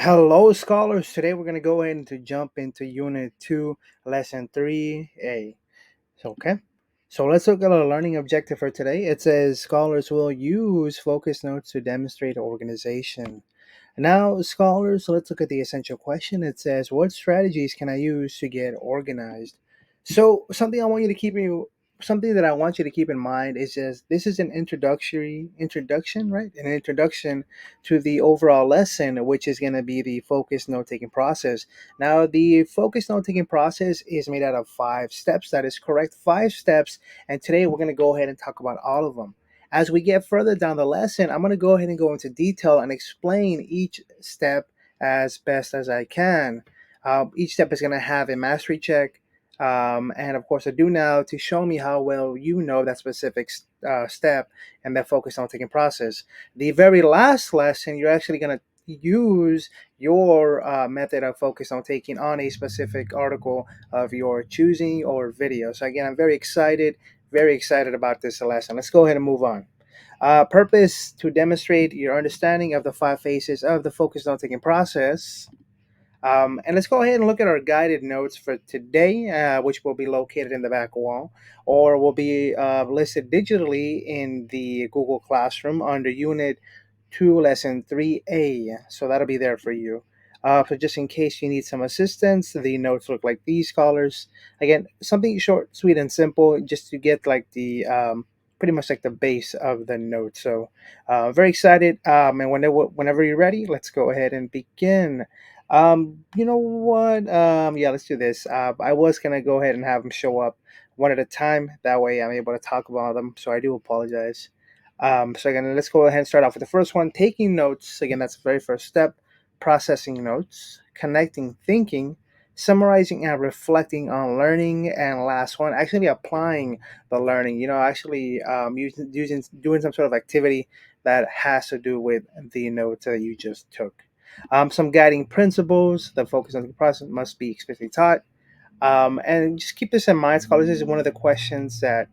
Hello, scholars. Today we're going to go ahead and to jump into Unit 2, Lesson 3A. So let's look at our learning objective for today. It says scholars will use focus notes to demonstrate organization. Now, scholars, let's look at the essential question. It says, what strategies can I use to get organized? So, something that I want you to keep in mind is just this is an introduction, right? An introduction to the overall lesson, which is going to be the focus note taking process. Now, the focus note taking process is made out of 5 steps. That is correct, 5 steps. And today we're going to go ahead and talk about all of them. As we get further down the lesson, I'm going to go ahead and go into detail and explain each step as best as I can. Each step is going to have a mastery check, and of course, a do now to show me how well you know that specific step and that focus on taking process. The very last lesson, you're actually going to use your method of focus on taking on a specific article of your choosing or video. So again, I'm very excited about this lesson. Let's go ahead and move on. Purpose to demonstrate your understanding of the 5 phases of the focus note taking process. And let's go ahead and look at our guided notes for today, which will be located in the back wall or will be listed digitally in the Google Classroom under Unit 2, Lesson 3A. So that'll be there for you. So just in case you need some assistance, the notes look like these, scholars. Again, something short, sweet, and simple, just to get like the pretty much like the base of the note. So very excited. And whenever you're ready, let's go ahead and begin. You know what? Yeah, let's do this. I was gonna go ahead and have them show up one at a time. That way, I'm able to talk about them. So I do apologize. So again, let's go ahead and start off with the first one. Taking notes. Again, that's the very first step. Processing notes, connecting thinking, summarizing and reflecting on learning, and last one, actually applying the learning. Actually using doing some sort of activity that has to do with the notes that you just took. Some guiding principles. The focus on the process must be explicitly taught. And just keep this in mind, scholars. This is one of the questions that.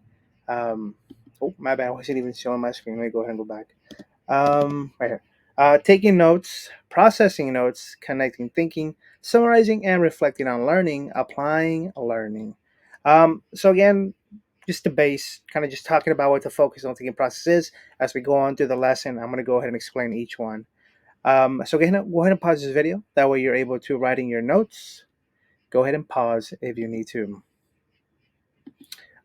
Oh, my bad. I wasn't even showing my screen. Let me go ahead and go back. Right here. Taking notes, processing notes, connecting thinking, summarizing and reflecting on learning, applying learning. So again, just the base, kind of just talking about what the focus on thinking process is. As we go on through the lesson, I'm going to go ahead and explain each one. So go ahead and pause this video. That way you're able to write in your notes. Go ahead and pause if you need to.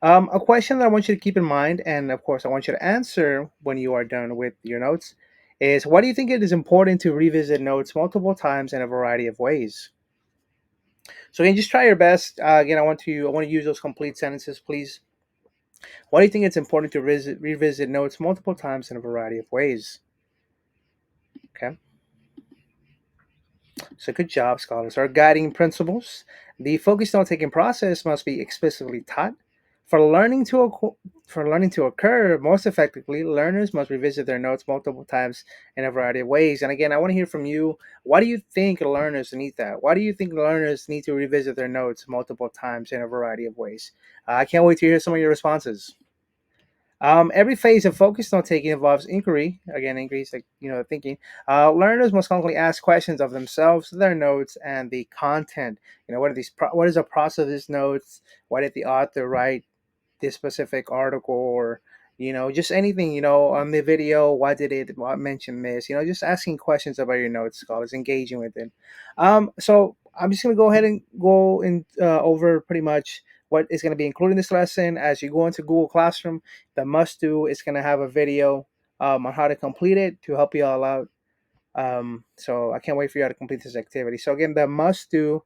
A question that I want you to keep in mind, and of course I want you to answer when you are done with your notes, is why do you think it is important to revisit notes multiple times in a variety of ways? So again, just try your best. Again, I want to use those complete sentences, please. Why do you think it's important to revisit notes multiple times in a variety of ways? Okay. So good job, scholars. Our guiding principles. The focused note-taking process must be explicitly taught. For learning to occur most effectively, learners must revisit their notes multiple times in a variety of ways. And again, I want to hear from you. Why do you think learners need that? Why do you think learners need to revisit their notes multiple times in a variety of ways? I can't wait to hear some of your responses. Every phase of focused note taking involves inquiry. Again, inquiry is like thinking. Learners must constantly ask questions of themselves, their notes, and the content. What is the process of these notes? Why did the author write this specific article, or just anything on the video? Why did it mention this? Just asking questions about your notes, scholars, engaging with it. So I'm just going to go ahead and go in over pretty much what is going to be included in this lesson. As you go into Google Classroom, the must do is going to have a video on how to complete it to help you all out. So I can't wait for you all to complete this activity. So again, the must do,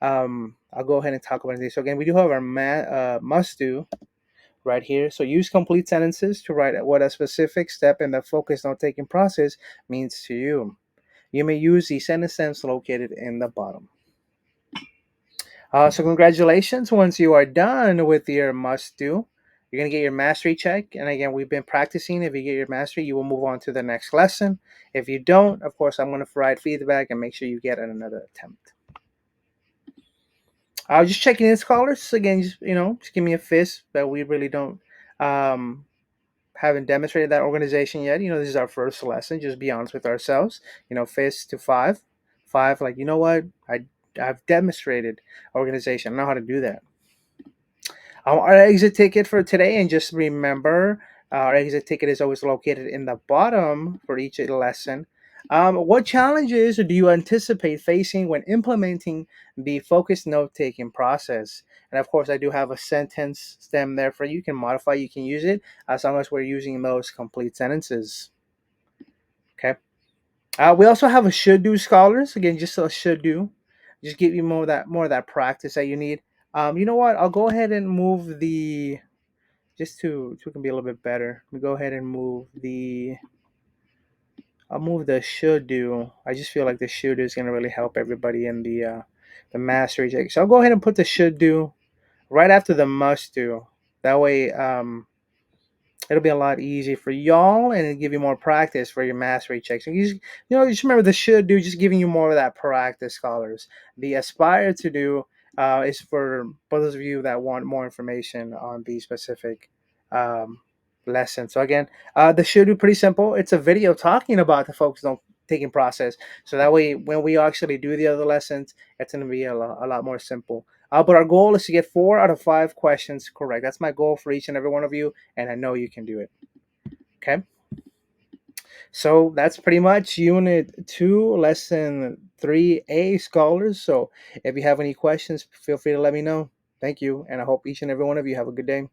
I'll go ahead and talk about this. So again, we do have our must do right here. So use complete sentences to write what a specific step in the focus note taking process means to you. You may use the sentence stems located in the bottom. So congratulations. Once you are done with your must do, you're going to get your mastery check. And again, we've been practicing. If you get your mastery, you will move on to the next lesson. If you don't, of course, I'm going to provide feedback and make sure you get another attempt. I was just checking in, scholars. Again, just give me a fist, but we really don't haven't demonstrated that organization yet. This is our first lesson. Just be honest with ourselves. Fist to 5. 5, like, you know what? I've demonstrated organization. I know how to do that. Our exit ticket for today, and just remember, our exit ticket is always located in the bottom for each lesson. What challenges do you anticipate facing when implementing the focused note taking process? And of course, I do have a sentence stem there for you. You can modify, you can use it as long as we're using those complete sentences. Okay. We also have a should do scholars. Again, just a should do. Just give you more of that practice that you need. You know what? I'll go ahead and move the just to can be a little bit better. We go ahead and I'll move the should do. I just feel like the should do is gonna really help everybody in the mastery check. So I'll go ahead and put the should do right after the must do. That way, it'll be a lot easier for y'all, and it'll give you more practice for your mastery checks. And just remember the should do, just giving you more of that practice, scholars. The aspire to do is for those of you that want more information on the specific um, lesson. So again, the should do pretty simple. It's a video talking about the focus on taking process. So that way, when we actually do the other lessons, it's going to be a lot more simple. But our goal is to get 4 out of 5 questions correct. That's my goal for each and every one of you, and I know you can do it. Okay. So that's pretty much Unit 2, Lesson 3A, scholars. So if you have any questions, feel free to let me know. Thank you, and I hope each and every one of you have a good day.